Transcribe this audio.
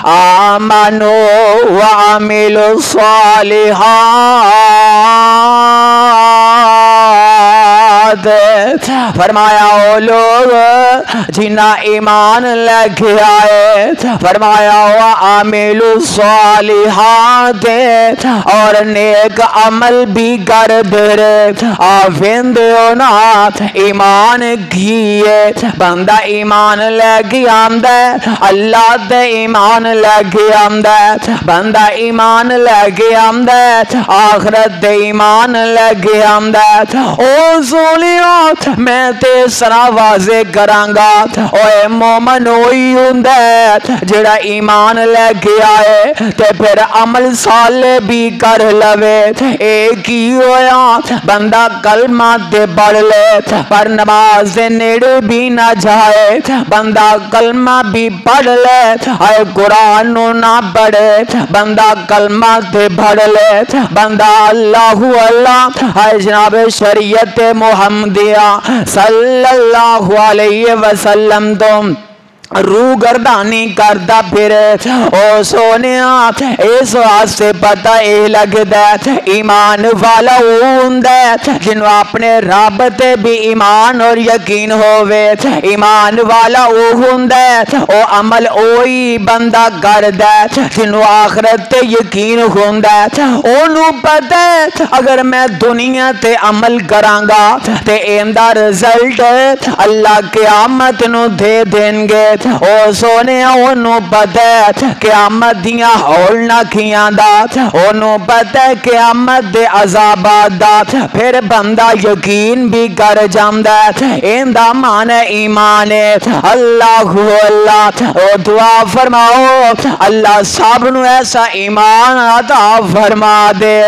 آمنوا وعملوا الصالحات، فرمایا وہ لوگ جنہاں ایمان لے کے آئے، فرمایا وعملوا الصالحات، اور نیک عمل بھی کر دے رہے۔ آفین دیو نا ایمان کیے، بندہ ایمان لے کے آمدہ، اللہ دے ایمان لے کے آمدہ، بندہ ایمان لے کے آمدہ، آخرت دے ایمان لے کے آمدہ۔ او سولیاں میں تے سرا واضح کرانگا، اوے مومن ہوئی ہوندہ جڑا ایمان لے کے آئے تے پھر عمل صالح بھی کر لوے۔ ایک ہی ہویا بندہ کلمہ تے پڑھ لے پر نماز دے نیڑے بھی نہ جائے، بندہ کلمہ بھی پڑھ لے اے قرآن نہ پڑھے، بندہ کلمہ تے پڑھ لے، بندہ اللہ اللہ اے جناب شریعت محمدیہ صلی اللہ علیہ وسلم تم روح گردانی کردا پھرے۔ او سونیا اس واسطے پتہ اے لگدا ایمان والا ہوندا جنوں اپنے رب تے بھی ایمان اور یقین ہووے۔ ایمان والا او ہوندا او عمل اوہی بندہ کردا جنوں آخرت تے یقین ہوندا، اونوں پتہ اگر میں دنیا تے عمل کراں گا تے ایندا رزلٹ اللہ قیامت نو دے دین گے۔ او سونے اونوں پتہ قیامت دیاں ہولنا کھیاں دا، اونوں پتہ قیامت دے عذابات دا، پھر بندہ یقین بھی کر جاندا ایندا معنی ایمان ہے۔ اللہ اللہ او دعا فرماؤ اللہ سب نو ایسا ایمان عطا فرما دے۔